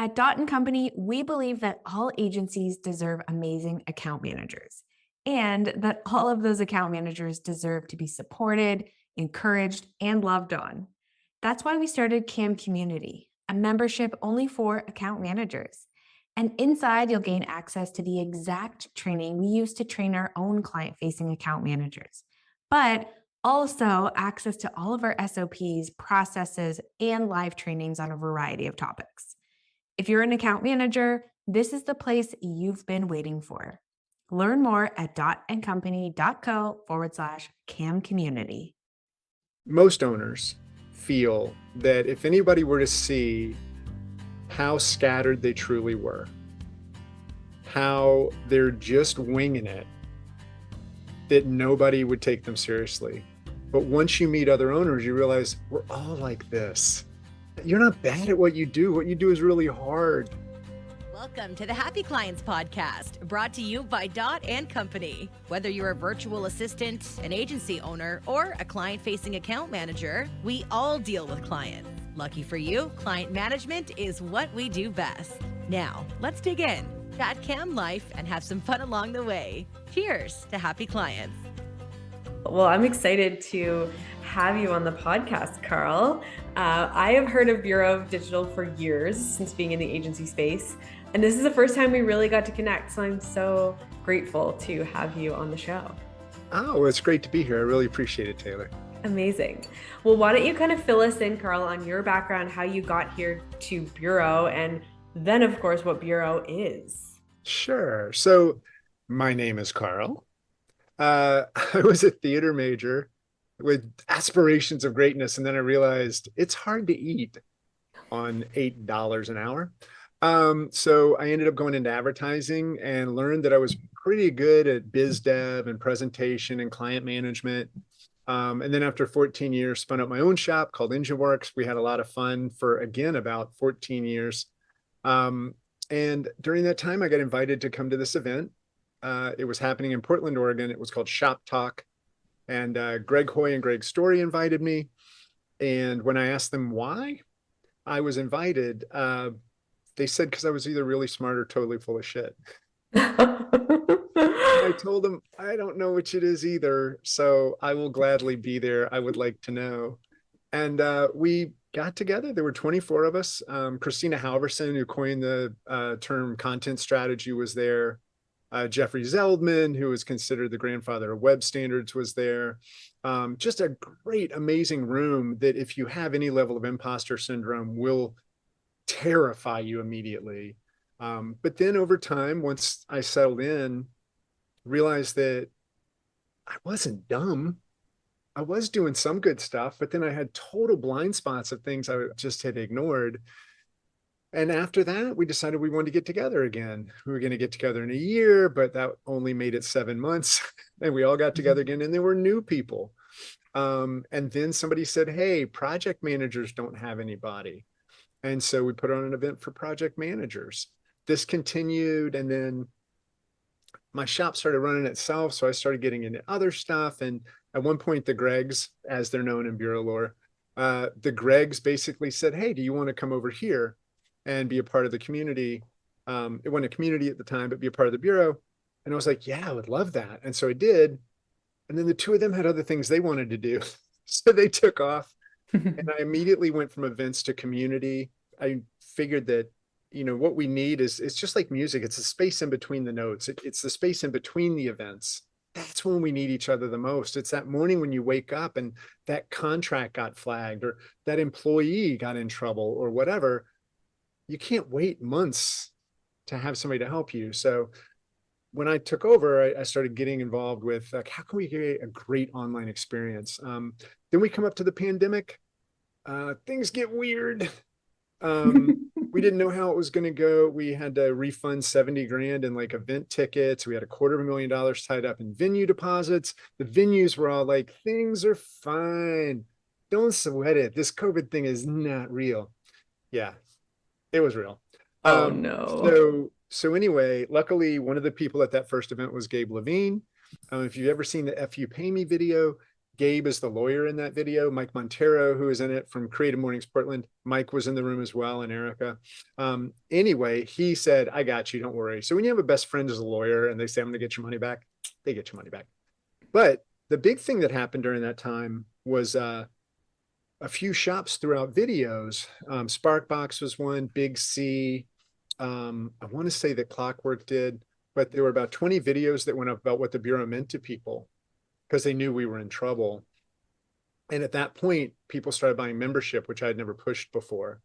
At Dot and Company, we believe that all agencies deserve amazing account managers and that all of those account managers deserve to be supported, encouraged, and loved on. That's why we started CAM Community, a membership only for account managers. And inside, you'll gain access to the exact training we use to train our own client facing account managers, but also access to all of our SOPs, processes, and live trainings on a variety of topics. If you're an account manager, this is the place you've been waiting for. Learn more at dotandcompany.co/CAM community. Most owners feel that if anybody were to see how scattered they truly were, how they're just winging it, that nobody would take them seriously. But once you meet other owners, you realize we're all like this. You're not bad at what you do. What you do is really hard. Welcome to the Happy Clients Podcast, brought to you by Dot and Company. Whether you're a virtual assistant, an agency owner, or a client-facing account manager, we all deal with clients. Lucky for you, client management is what we do best. Now, let's dig in, chat cam life, and have some fun along the way. Cheers to happy clients. Well, I'm excited to have you on the podcast, Carl. I have heard of Bureau of Digital for years since being in the agency space, and this is the first time we really got to connect. So I'm so grateful to have you on the show. Oh, it's great to be here. I really appreciate it, Taylor. Amazing. Well, why don't you kind of fill us in, Carl, on your background, how you got here to Bureau, and then, of course, what Bureau is. Sure. So my name is Carl. I was a theater major with aspirations of greatness, and then I realized it's hard to eat on $8 an hour. So I ended up going into advertising and learned that I was pretty good at biz dev and presentation and client management. And then after 14 years, spun up my own shop called EngineWorks. We had a lot of fun for, again, about 14 years. And during that time, I got invited to come to this event. It was happening in Portland, Oregon. It was called Shop Talk. And Greg Hoy and Greg Story invited me. And when I asked them why I was invited, they said because I was either really smart or totally full of shit. I told them, I don't know which it is either, so I will gladly be there. I would like to know. And we got together. There were 24 of us. Christina Halverson, who coined the term content strategy, was there. Jeffrey Zeldman, who was considered the grandfather of web standards, was there. Just a great, amazing room that if you have any level of imposter syndrome will terrify you immediately. But then over time, once I settled in, realized that I wasn't dumb. I was doing some good stuff, but then I had total blind spots of things I just had ignored. And after that, we decided we wanted to get together again. We were going to get together in a year, but that only made it 7 months. And we all got together again, and there were new people. And then somebody said, hey, project managers don't have anybody. And so we put on an event for project managers. This continued, and then my shop started running itself. So I started getting into other stuff. And at one point, the Gregs, as they're known in Bureau lore, the Gregs basically said, hey, do you want to come over here and be a part of the community? It wasn't a community at the time, but be a part of the Bureau. And I was like, yeah, I would love that. And so I did. And then the two of them had other things they wanted to do. So they took off. And I immediately went from events to community. I figured that, you know, what we need is, it's just like music. It's a space in between the notes. It's the space in between the events. That's when we need each other the most. It's that morning when you wake up and that contract got flagged or that employee got in trouble or whatever. You can't wait months to have somebody to help you. So when I took over, I started getting involved with like, how can we create a great online experience? Then we come up to the pandemic. Things get weird. We didn't know how it was going to go. We had to refund 70 grand in like event tickets. We had $250,000 tied up in venue deposits. The venues were all like, things are fine. Don't sweat it. This COVID thing is not real. Yeah, it was real. Oh, no. So anyway, luckily, one of the people at that first event was Gabe Levine. If you've ever seen the F You Pay Me video, Gabe is the lawyer in that video. Mike Montero, who is in it from Creative Mornings Portland. Mike was in the room as well, and Erica. Anyway, he said, I got you, don't worry. So when you have a best friend as a lawyer and they say, I'm going to get your money back, they get your money back. But the big thing that happened during that time was a few shops throughout videos. Sparkbox was one, Big C. I want to say that Clockwork did, but there were about 20 videos that went up about what the Bureau meant to people because they knew we were in trouble. And at that point, people started buying membership, which I had never pushed before.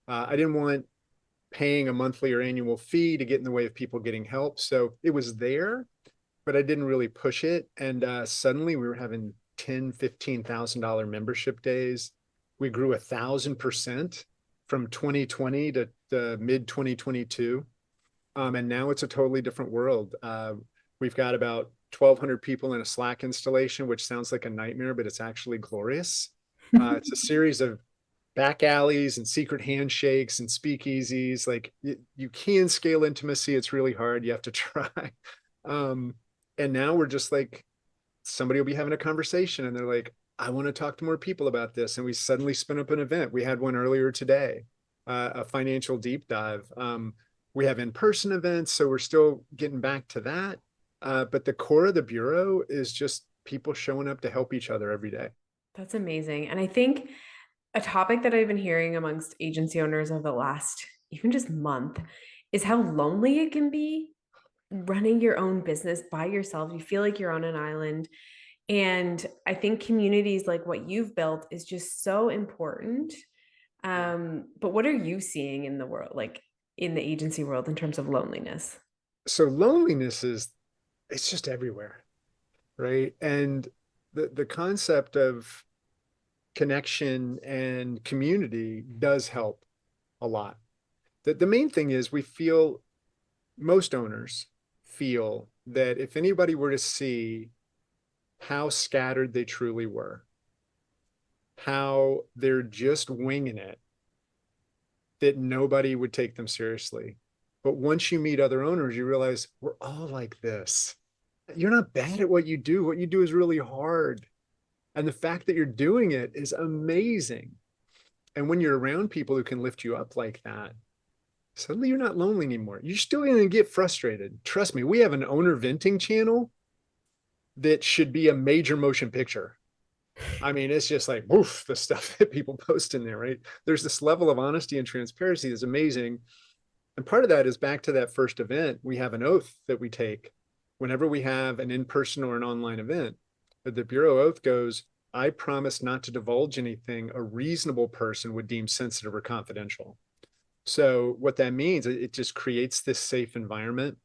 I didn't want paying a monthly or annual fee to get in the way of people getting help. So it was there, but I didn't really push it. And suddenly we were having $10,000, $15,000 membership days. We grew 1,000% from 2020 to the mid 2022. And now it's a totally different world. We've got about 1,200 people in a Slack installation, which sounds like a nightmare, but it's actually glorious. It's a series of back alleys and secret handshakes and speakeasies. Like you can scale intimacy. It's really hard. You have to try. And now we're just like, somebody will be having a conversation and they're like, I want to talk to more people about this. And we suddenly spin up an event. We had one earlier today, a financial deep dive. We have in-person events, so we're still getting back to that. But the core of the Bureau is just people showing up to help each other every day. That's amazing. And I think a topic that I've been hearing amongst agency owners over the last even just month is how lonely it can be running your own business by yourself. You feel like you're on an island. And I think communities like what you've built is just so important. But what are you seeing in the world, like in the agency world, in terms of loneliness? So loneliness it's just everywhere, right? And the concept of connection and community does help a lot. The main thing is most owners feel that if anybody were to see how scattered they truly were, how they're just winging it, that nobody would take them seriously. But once you meet other owners, you realize we're all like this. You're not bad at what you do. What you do is really hard. And the fact that you're doing it is amazing. And when you're around people who can lift you up like that, suddenly you're not lonely anymore. You're still going to get frustrated. Trust me, we have an owner venting channel that should be a major motion picture. I mean, it's just like, woof, the stuff that people post in there, right? There's this level of honesty and transparency that's amazing. And part of that is back to that first event. We have an oath that we take whenever we have an in-person or an online event. The Bureau oath goes, I promise not to divulge anything a reasonable person would deem sensitive or confidential. So what that means, it just creates this safe environment.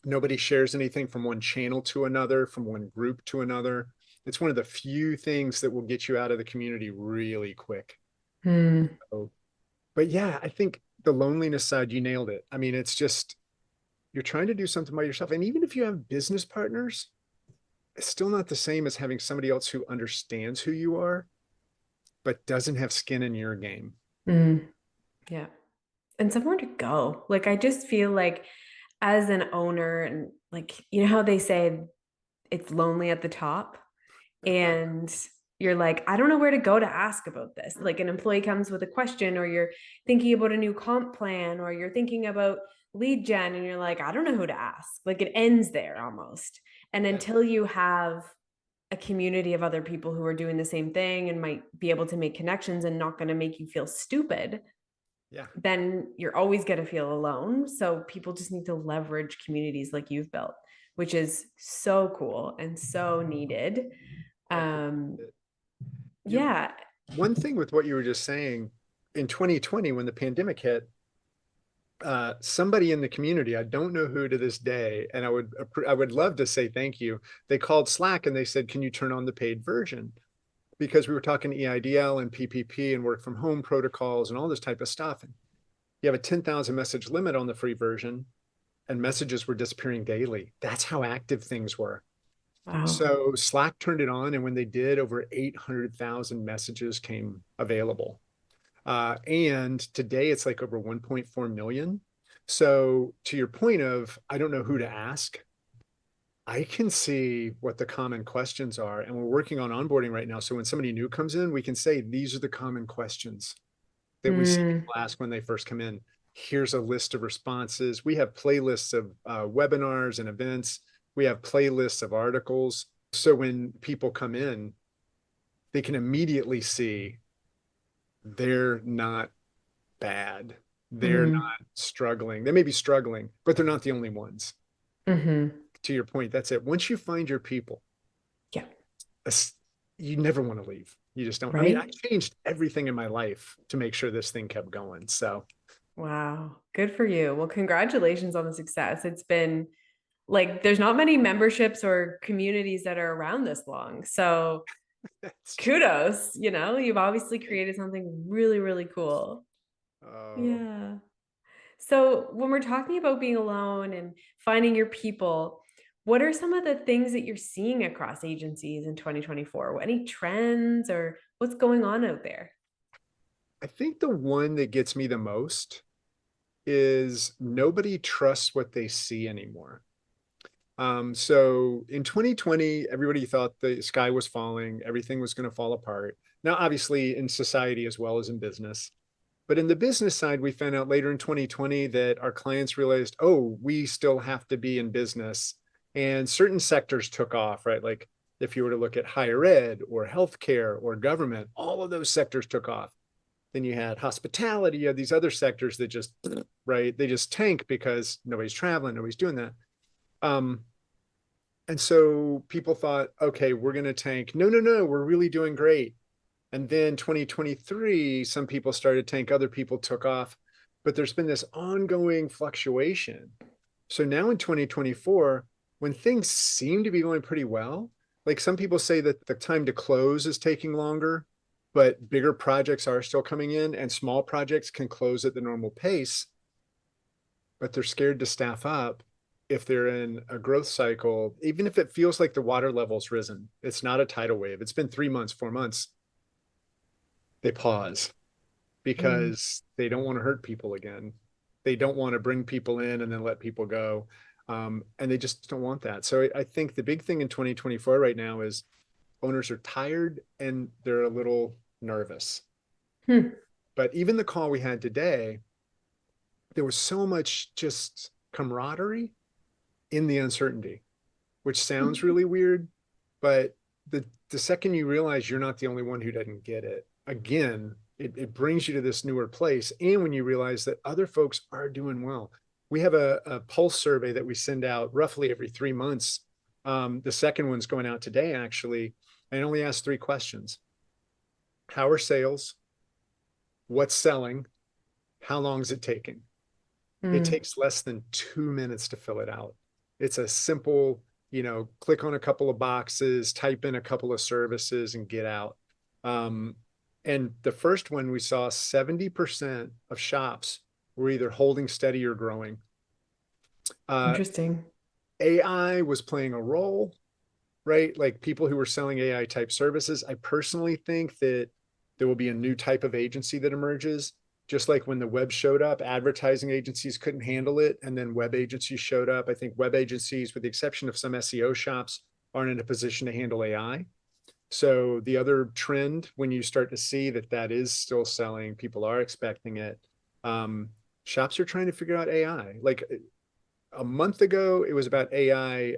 Nobody shares anything from one channel to another, from one group to another. It's one of the few things that will get you out of the community really quick. So, but yeah, I think the loneliness side, you nailed it. I mean, it's just, you're trying to do something by yourself. And even if you have business partners, it's still not the same as having somebody else who understands who you are, but doesn't have skin in your game. Yeah. And somewhere to go. Like, I just feel like as an owner, and like, you know how they say it's lonely at the top, and you're like, I don't know where to go to ask about this. Like an employee comes with a question, or you're thinking about a new comp plan, or you're thinking about lead gen, and you're like, I don't know who to ask. Like it ends there almost. And until you have a community of other people who are doing the same thing and might be able to make connections and not going to make you feel stupid, then you're always going to feel alone. So people just need to leverage communities like you've built, which is so cool and so needed. Yeah. One thing with what you were just saying, in 2020, when the pandemic hit, somebody in the community, I don't know who to this day, and I would love to say thank you. They called Slack and they said, can you turn on the paid version? Because we were talking EIDL and PPP and work from home protocols and all this type of stuff. And you have a 10,000 message limit on the free version, and messages were disappearing daily. That's how active things were. Wow. So Slack turned it on, and when they did, over 800,000 messages came available. And today it's like over 1.4 million. So to your point of, I don't know who to ask, I can see what the common questions are, and we're working on onboarding right now. So when somebody new comes in, we can say, these are the common questions that we see Mm, people ask when they first come in. Here's a list of responses. We have playlists of webinars and events. We have playlists of articles. So when people come in, they can immediately see they're not bad. They're mm, not struggling. They may be struggling, but they're not the only ones. hmm. To your point, that's it. Once you find your people, Yeah. you never want to leave. You just don't. I mean, I Right. changed everything in my life to make sure this thing kept going. So Wow. Good for you. Well, congratulations on the success. It's been like there's not many memberships or communities that are around this long. So that's true. kudos, you've obviously created something really, really cool. Oh, Yeah. So when we're talking about being alone and finding your people, what are some of the things that you're seeing across agencies in 2024? Any trends or what's going on out there? I think the one that gets me the most is nobody trusts what they see anymore. So in 2020, everybody thought the sky was falling, everything was going to fall apart. Now, obviously, in society as well as in business. But in the business side, we found out later in 2020 that our clients realized, oh, we still have to be in business. And certain sectors took off, right? Like if you were to look at higher ed or healthcare or government, all of those sectors took off. Then you had hospitality, you had these other sectors that just, right, they just tank because nobody's traveling, nobody's doing that. Um, and so people thought, okay, we're going to tank. No, no, no, we're really doing great. And then 2023, some people started tank, other people took off, but there's been this ongoing fluctuation. So now in 2024, when things seem to be going pretty well, like some people say that the time to close is taking longer, but bigger projects are still coming in and small projects can close at the normal pace, but they're scared to staff up if they're in a growth cycle, even if it feels like the water level's risen. It's not a tidal wave. It's been 3 months, 4 months. They pause Mm, because they don't want to hurt people again. They don't want to bring people in and then let people go. And they just don't want that. So I think the big thing in 2024 right now is owners are tired and they're a little nervous. hmm, But even the call we had today, there was so much just camaraderie in the uncertainty, which sounds hmm. really weird, but the second you realize you're not the only one who doesn't get it, again, it brings you to this newer place. And when you realize that other folks are doing well, we have a pulse survey that we send out roughly every 3 months. The second one's going out today, actually. I only ask 3 questions. How are sales? What's selling? How long is it taking? It Mm, takes less than 2 minutes to fill it out. It's a simple, click on a couple of boxes, type in a couple of services and get out. And the first one we saw 70% of shops were either holding steady or growing. Uh, interesting. AI was playing a role, right? Like people who were selling AI type services. I personally think that there will be a new type of agency that emerges. Just like when the web showed up, advertising agencies couldn't handle it. And then web agencies showed up. I think web agencies, with the exception of some SEO shops, aren't in a position to handle AI. So the other trend, when you start to see that that is still selling, people are expecting it. Um, Shops are trying to figure out AI. Like a month ago, it was about AI.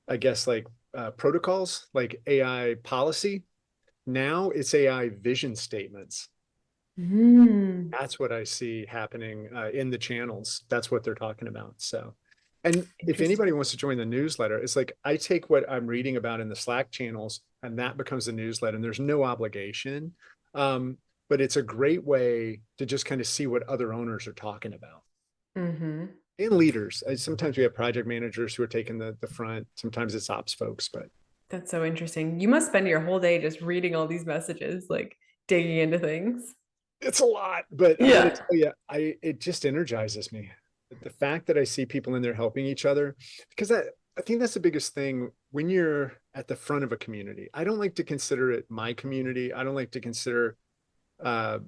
I guess like protocols, like AI policy. Now it's AI vision statements. Mm, That's what I see happening in the channels. That's what they're talking about. So, and if anybody interesting. wants to join the newsletter, it's like I take what I'm reading about in the Slack channels and that becomes the newsletter, and there's no obligation. Um, but it's a great way to just kind of see what other owners are talking about Hmm. and leaders. Sometimes we have project managers who are taking the front. Sometimes it's ops folks, but That's so interesting. You must spend your whole day just reading all these messages, like digging into things. it's a lot. But I got to Yeah. tell you, it just energizes me. The fact that I see people in there helping each other, because I think that's the biggest thing when you're at the front of a community. I don't like to consider it my community. I don't like to consider uh,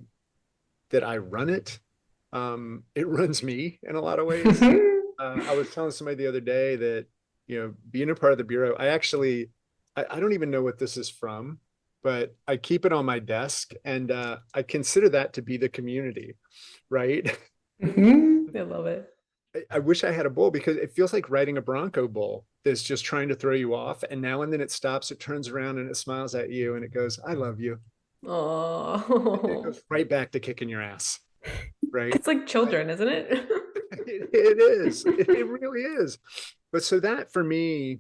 that I run it. It runs me in a lot of ways. I was telling somebody the other day that, being a part of the bureau, I don't even know what this is from, but I keep it on my desk, and I consider that to be the community, right? I love it. I wish I had a bull, because it feels like riding a Bronco bull that's just trying to throw you off. And now and then it stops, it turns around and it smiles at you and it goes, I love you. And it Oh, goes right back to kicking your ass. Right. it's like children, isn't it? It is. It really is. But so that for me,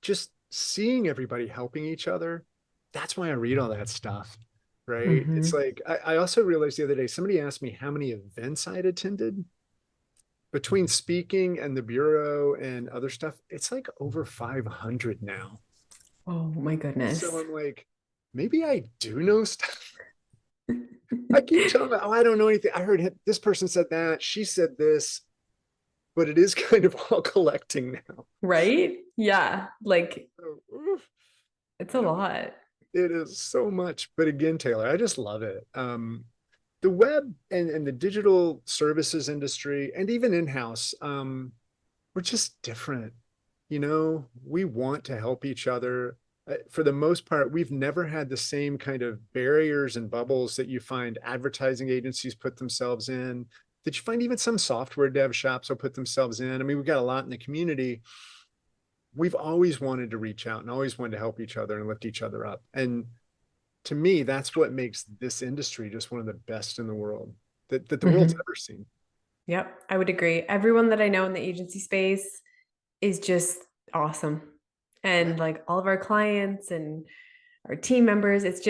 just seeing everybody helping each other, that's why I read all that stuff. Right. It's like, I also realized the other day, somebody asked me how many events I'd attended. Between speaking and the bureau and other stuff, it's like over 500 now. Oh my goodness. So I'm like, maybe I do know stuff. I keep telling them, oh, I don't know anything. I heard this person said that, she said this, but it is kind of all collecting now. Right? Yeah. Like So, it's a lot. it is so much. But again, Taylor, I just love it. The web and the digital services industry, and even in-house, we're just different. We want to help each other. For the most part, we've never had the same kind of barriers and bubbles that you find advertising agencies put themselves in, that you find even some software dev shops will put themselves in. I mean, we've got a lot in the community. We've always wanted to reach out and always wanted to help each other and lift each other up. And to me, that's what makes this industry just one of the best in the world that the world's ever seen. Yep, I would agree. Everyone that I know in the agency space is just awesome. And like all of our clients and our team members, it's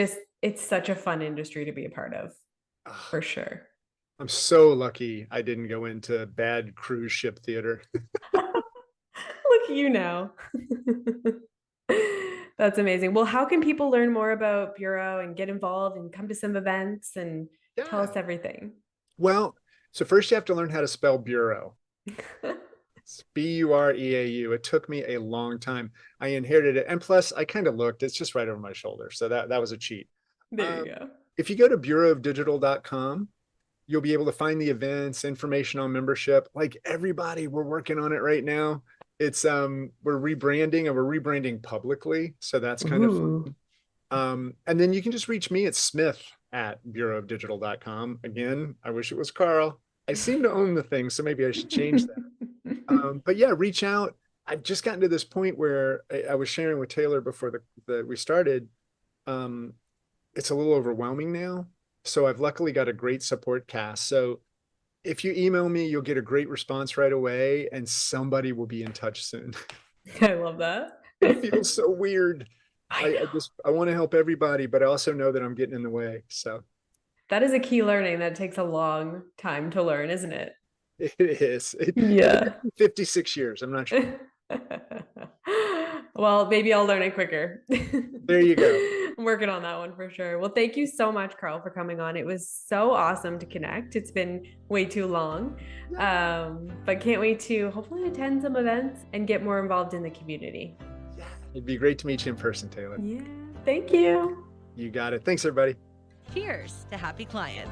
such a fun industry to be a part of, for sure. I'm so lucky I didn't go into bad cruise ship theater. Look at you now. That's amazing. Well, how can people learn more about Bureau and get involved and come to some events and tell us everything? Well, so first you have to learn how to spell bureau. It's Bureau. It took me a long time. I inherited it. And plus I kind of looked, it's just right over my shoulder. So that was a cheat. There you go. If you go to bureauofdigital.com, you'll be able to find the events, information on membership. Like everybody, we're working on it right now. It's we're rebranding, and we're rebranding publicly. So that's kind of fun. And then you can just reach me at smith@bureauofdigital.com. Again, I wish it was Carl. I seem to own the thing, so maybe I should change that. But yeah, reach out. I've just gotten to this point where I was sharing with Taylor before we started. It's a little overwhelming now. So I've luckily got a great support cast. So if you email me, you'll get a great response right away, and somebody will be in touch soon. I love that. It feels so weird. I want to help everybody, but I also know that I'm getting in the way. So that is a key learning that takes a long time to learn, isn't it? it is. Yeah. 56 years. I'm not sure. Well, maybe I'll learn it quicker. There you go. I'm working on that one for sure. Well, thank you so much, Carl, for coming on. It was so awesome to connect. It's been way too long, but can't wait to hopefully attend some events and get more involved in the community. Yeah, it'd be great to meet you in person, Taylor. Yeah, thank you. You got it. Thanks, everybody. Cheers to happy clients.